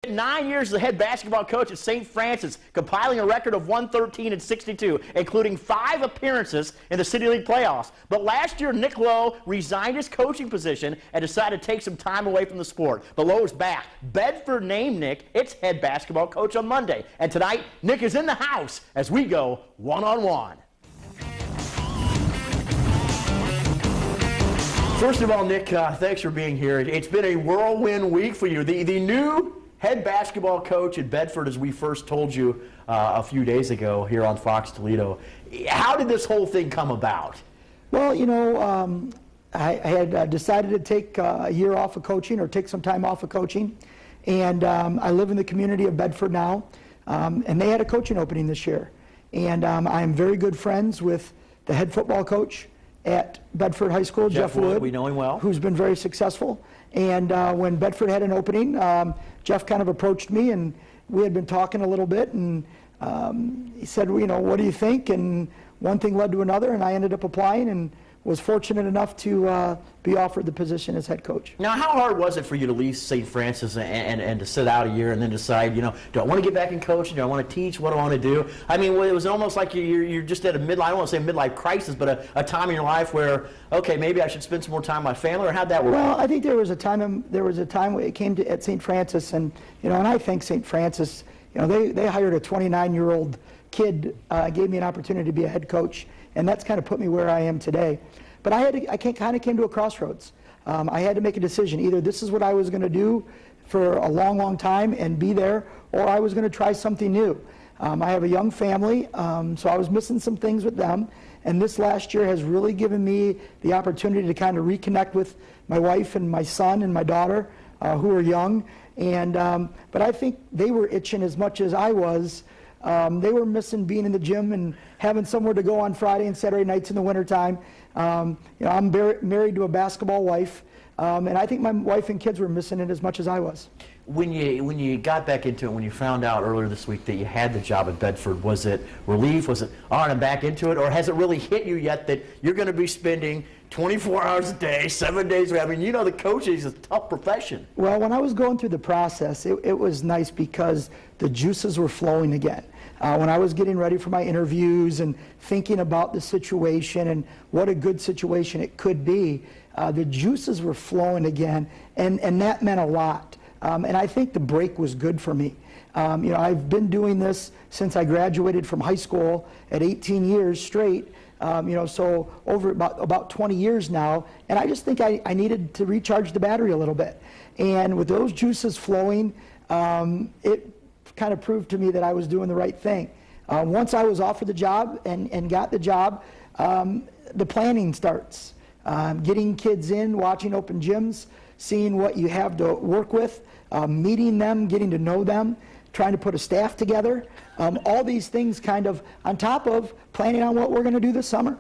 9 years as the head basketball coach at St. Francis, compiling a record of 113-62, including 5 appearances in the City League playoffs. But last year, Nick Lowe resigned his coaching position and decided to take some time away from the sport. But Lowe is back. Bedford named Nick its head basketball coach on Monday. And tonight, Nick is in the house as we go one-on-one. First of all, Nick, thanks for being here. It's been a whirlwind week for you. The new head basketball coach at Bedford, as we first told you a few days ago here on Fox Toledo. How did this whole thing come about? Well, you know, I had decided to take a year off of coaching, or take some time off of coaching. And I live in the community of Bedford now, and they had a coaching opening this year. And I'm very good friends with the head football coach at Bedford High School, Jeff Wood. We know him well. Who's been very successful. And when Bedford had an opening, Jeff kind of approached me, and we had been talking a little bit, and he said, well, you know, what do you think? And one thing led to another, and I ended up applying and was fortunate enough to be offered the position as head coach. Now, how hard was it for you to leave St. Francis and to sit out a year and then decide, you know, do I want to get back in coaching? Do I want to teach? What do I want to do? I mean, it was almost like you're just at a midlife, I don't want to say midlife crisis, but a time in your life where, okay, maybe I should spend some more time with my family, or how'd that work? Well, I think there was a time when it came to at St. Francis, and you know, and I think St. Francis, you know, they hired a 29-year-old kid, gave me an opportunity to be a head coach, and that's kind of put me where I am today. But I kind of came to a crossroads. I had to make a decision. Either this is what I was going to do for a long, long time and be there, or I was going to try something new. I have a young family, so I was missing some things with them. And this last year has really given me the opportunity to kind of reconnect with my wife and my son and my daughter, who are young. And but I think they were itching as much as I was. They were missing being in the gym and having somewhere to go on Friday and Saturday nights in the wintertime. You know, I'm married to a basketball wife, and I think my wife and kids were missing it as much as I was. When you got back into it, when you found out earlier this week that you had the job at Bedford, was it relief? Was it, all right, I'm back into it? Or has it really hit you yet that you're going to be spending 24 hours a day, 7 days a week? I mean, you know, the coaching is a tough profession. Well, when I was going through the process, it was nice because the juices were flowing again. When I was getting ready for my interviews and thinking about the situation and what a good situation it could be, the juices were flowing again, and that meant a lot. And I think the break was good for me. You know, I've been doing this since I graduated from high school at 18 years straight. You know, so over about 20 years now, and I just think I needed to recharge the battery a little bit. And with those juices flowing, it kind of proved to me that I was doing the right thing. Once I was offered the job and got the job, the planning starts. Getting kids in, watching open gyms, seeing what you have to work with, meeting them, getting to know them, trying to put a staff together. All these things kind of on top of planning on what we're going to do this summer.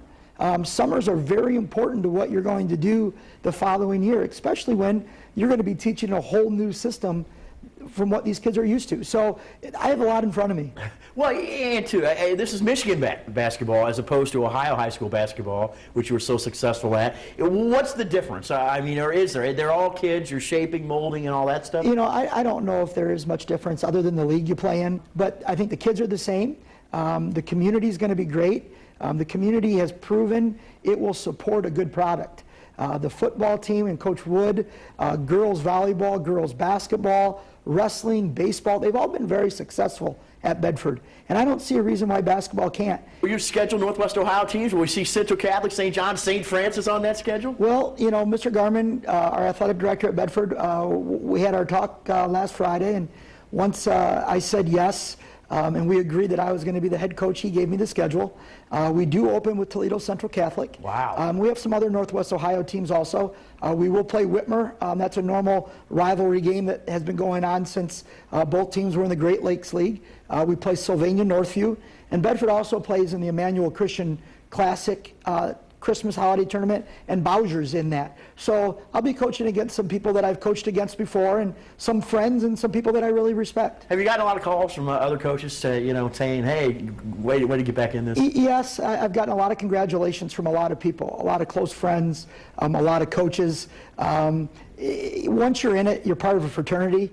Summers are very important to what you're going to do the following year, especially when you're going to be teaching a whole new system from what these kids are used to. So I have a lot in front of me. Well, and too, this is Michigan basketball as opposed to Ohio high school basketball, which you were so successful at. What's the difference? I mean, or is there? They're all kids, you're shaping, molding, and all that stuff? You know, I don't know if there is much difference other than the league you play in, but I think the kids are the same. The community is going to be great. The community has proven it will support a good product. The football team and Coach Wood, girls volleyball, girls basketball, wrestling, baseball, they've all been very successful at Bedford. And I don't see a reason why basketball can't. Will you schedule Northwest Ohio teams? Will we see Central Catholic, St. John, St. Francis on that schedule? Well, you know, Mr. Garman, our athletic director at Bedford, we had our talk last Friday, and once I said yes, and we agreed that I was going to be the head coach, he gave me the schedule. We do open with Toledo Central Catholic. Wow. We have some other Northwest Ohio teams also. We will play Whitmer. That's a normal rivalry game that has been going on since both teams were in the Great Lakes League. We play Sylvania Northview. And Bedford also plays in the Emmanuel Christian Classic Christmas holiday tournament, and Bowser's in that. So I'll be coaching against some people that I've coached against before, and some friends and some people that I really respect. Have you gotten a lot of calls from other coaches, you know, saying, hey, way to get back in this? Yes, I've gotten a lot of congratulations from a lot of people, a lot of close friends, a lot of coaches. Once you're in it, you're part of a fraternity.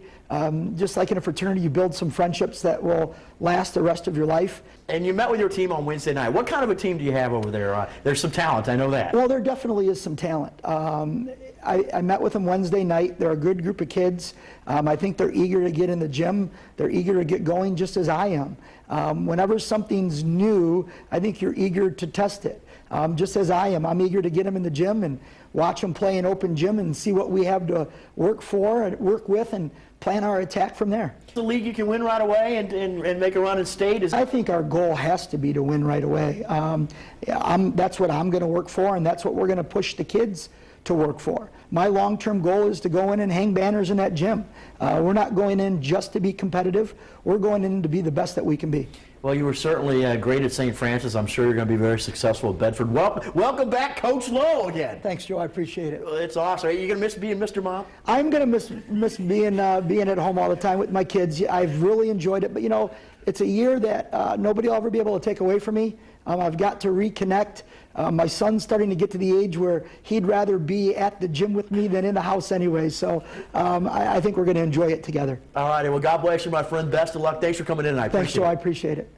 Just like in a fraternity, you build some friendships that will last the rest of your life. And you met with your team on Wednesday night. What kind of a team do you have over there? There's some talent, I know that. Well, there definitely is some talent. I met with them Wednesday night. They're a good group of kids. I think they're eager to get in the gym. They're eager to get going just as I am. Whenever something's new, I think you're eager to test it. Just as I am. I'm eager to get them in the gym and watch them play an open gym and see what we have to work for and work with and plan our attack from there. The league you can win right away and make a run in state? I think our goal has to be to win right away. That's what I'm going to work for, and that's what we're going to push the kids to work for. My long-term goal is to go in and hang banners in that gym. We're not going in just to be competitive. We're going in to be the best that we can be. Well, you were certainly great at St. Francis. I'm sure you're going to be very successful at Bedford. Welcome back, Coach Lowe, again. Thanks, Joe. I appreciate it. It's awesome. Are you going to miss being Mr. Mom? I'm going to miss being at home all the time with my kids. I've really enjoyed it. But, you know, it's a year that nobody will ever be able to take away from me. I've got to reconnect. My son's starting to get to the age where he'd rather be at the gym with me than in the house anyway. So I think we're going to enjoy it together. All righty. Well, God bless you, my friend. Best of luck. Thanks for coming in tonight. Thanks, Joe. I appreciate it.